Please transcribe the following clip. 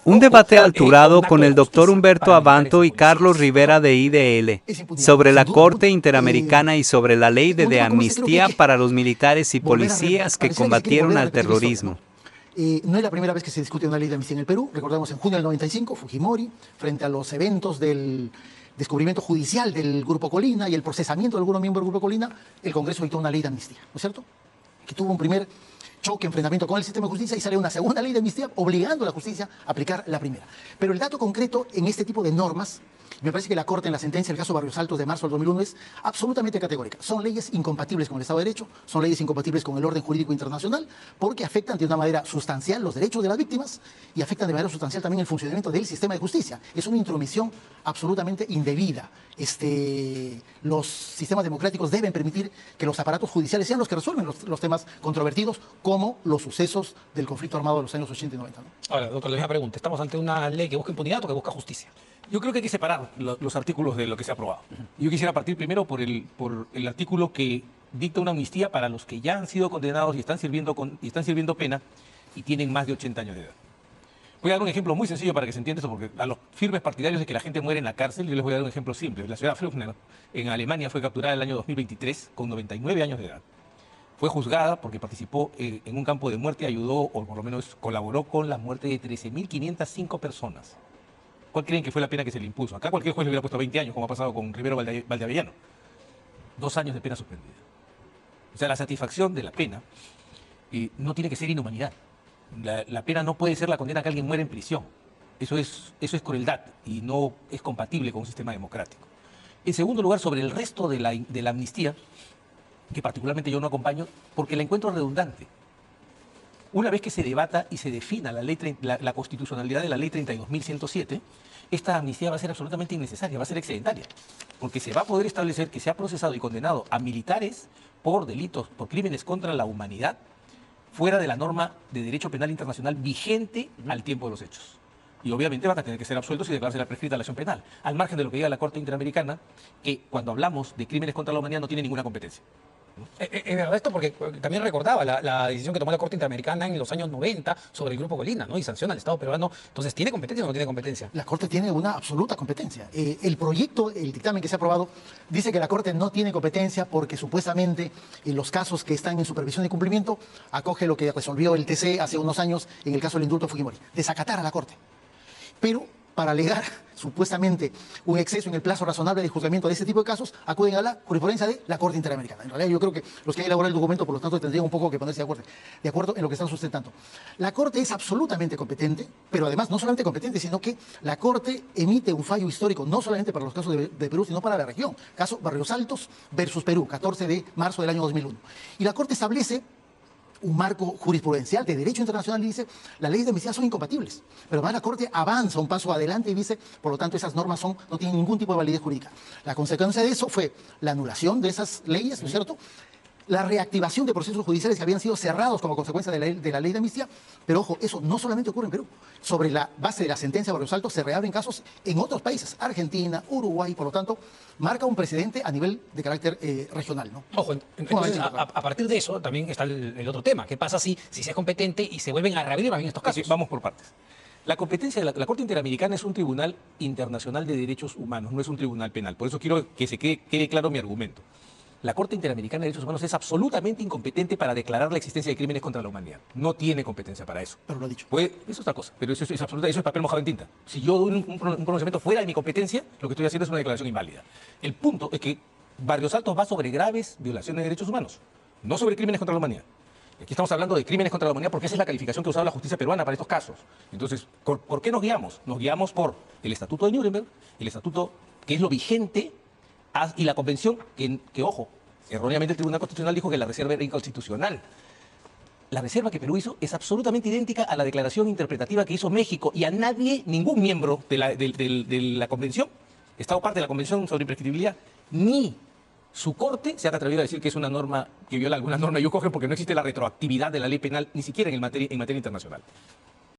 Un debate alturado con el doctor Humberto Abanto y Carlos Rivera de IDL sobre la Corte Interamericana y sobre la ley de amnistía para los militares y policías que combatieron al terrorismo. No es la primera vez que se discute una ley de amnistía en el Perú. Recordamos en junio del 95, Fujimori, frente a los eventos del descubrimiento judicial del Grupo Colina y el procesamiento de algunos miembros del Grupo Colina, el Congreso dictó una ley de amnistía, ¿no es cierto? Que tuvo un primer choque, enfrentamiento con el sistema de justicia y sale una segunda ley de amnistía obligando a la justicia a aplicar la primera. Pero el dato concreto en este tipo de normas, me parece que la Corte en la sentencia del caso Barrios Altos de marzo del 2001 es absolutamente categórica. Son leyes incompatibles con el Estado de Derecho, son leyes incompatibles con el orden jurídico internacional porque afectan de una manera sustancial los derechos de las víctimas y afectan de manera sustancial también el funcionamiento del sistema de justicia. Es una intromisión absolutamente indebida. Los sistemas democráticos deben permitir que los aparatos judiciales sean los que resuelven los temas controvertidos, como los sucesos del conflicto armado de los años 80 y 90. ¿no? Ahora, doctor, le voy a preguntar, ¿estamos ante una ley que busca impunidad o que busca justicia? Yo creo que hay que separar los artículos de lo que se ha aprobado. Yo quisiera partir primero por el artículo que dicta una amnistía para los que ya han sido condenados y están sirviendo pena y tienen más de 80 años de edad. Voy a dar un ejemplo muy sencillo para que se entienda esto, porque a los firmes partidarios de que la gente muere en la cárcel, yo les voy a dar un ejemplo simple. La señora Flügner en Alemania fue capturada en el año 2023 con 99 años de edad. Fue juzgada porque participó en un campo de muerte, ayudó o por lo menos colaboró con la muerte de 13.505 personas. ¿Cuál creen que fue la pena que se le impuso? Acá cualquier juez le hubiera puesto 20 años, como ha pasado con Rivero Valdeavellano. 2 años de pena suspendida. O sea, la satisfacción de la pena no tiene que ser inhumanidad. La pena no puede ser la condena a que alguien muere en prisión. Eso es crueldad y no es compatible con un sistema democrático. En segundo lugar, sobre el resto de la amnistía, que particularmente yo no acompaño, porque la encuentro redundante. Una vez que se debata y se defina la constitucionalidad de la ley 32.107, esta amnistía va a ser absolutamente innecesaria, va a ser excedentaria, porque se va a poder establecer que se ha procesado y condenado a militares por delitos, por crímenes contra la humanidad, fuera de la norma de derecho penal internacional vigente al tiempo de los hechos. Y obviamente van a tener que ser absueltos y declararse la prescrita la acción penal, al margen de lo que diga la Corte Interamericana, que cuando hablamos de crímenes contra la humanidad no tiene ninguna competencia. Es verdad esto porque también recordaba la decisión que tomó la Corte Interamericana en los años 90 sobre el Grupo Colina, ¿no? Y sanciona al Estado peruano. Entonces, ¿tiene competencia o no tiene competencia? La Corte tiene una absoluta competencia. El proyecto, el dictamen que se ha aprobado, dice que la Corte no tiene competencia porque supuestamente en los casos que están en supervisión y cumplimiento acoge lo que resolvió el TC hace unos años en el caso del indulto de Fujimori, desacatar a la Corte. Pero para alegar supuestamente un exceso en el plazo razonable de juzgamiento de este tipo de casos, acuden a la jurisprudencia de la Corte Interamericana. En realidad yo creo que los que han elaborado el documento, por lo tanto, tendrían un poco que ponerse de acuerdo en lo que están sustentando. La Corte es absolutamente competente, pero además no solamente competente, sino que la Corte emite un fallo histórico, no solamente para los casos de Perú, sino para la región. Caso Barrios Altos versus Perú, 14 de marzo del año 2001. Y la Corte establece un marco jurisprudencial de derecho internacional y dice, las leyes de amnistía son incompatibles. Pero además la Corte avanza un paso adelante y dice, por lo tanto, esas normas no tienen ningún tipo de validez jurídica. La consecuencia de eso fue la anulación de esas leyes, ¿no es cierto?, la reactivación de procesos judiciales que habían sido cerrados como consecuencia de la ley de amnistía. Pero ojo, eso no solamente ocurre en Perú. Sobre la base de la sentencia de Barrios Altos se reabren casos en otros países, Argentina, Uruguay, por lo tanto, marca un precedente a nivel de carácter regional, ¿no? Ojo, entonces, a partir de eso también está el otro tema. ¿Qué pasa si se es competente y se vuelven a reabrir más bien estos casos? Sí, vamos por partes. La competencia de la Corte Interamericana es un tribunal internacional de derechos humanos, no es un tribunal penal. Por eso quiero que se quede claro mi argumento. La Corte Interamericana de Derechos Humanos es absolutamente incompetente para declarar la existencia de crímenes contra la humanidad. No tiene competencia para eso. Pero lo ha dicho. Eso es otra cosa, pero eso es papel mojado en tinta. Si yo doy un pronunciamiento fuera de mi competencia, lo que estoy haciendo es una declaración inválida. El punto es que Barrios Altos va sobre graves violaciones de derechos humanos, no sobre crímenes contra la humanidad. Aquí estamos hablando de crímenes contra la humanidad porque esa es la calificación que ha usado la justicia peruana para estos casos. Entonces, ¿por qué nos guiamos? Nos guiamos por el Estatuto de Nuremberg, el Estatuto que es lo vigente, y la convención que ojo, erróneamente el Tribunal Constitucional dijo que la reserva era inconstitucional. La reserva que Perú hizo es absolutamente idéntica a la declaración interpretativa que hizo México y a nadie, ningún miembro de la convención, Estado parte de la Convención sobre Imprescriptibilidad, ni su corte se ha atrevido a decir que es una norma que viola alguna norma. Yo coge porque no existe la retroactividad de la ley penal, ni siquiera en materia internacional.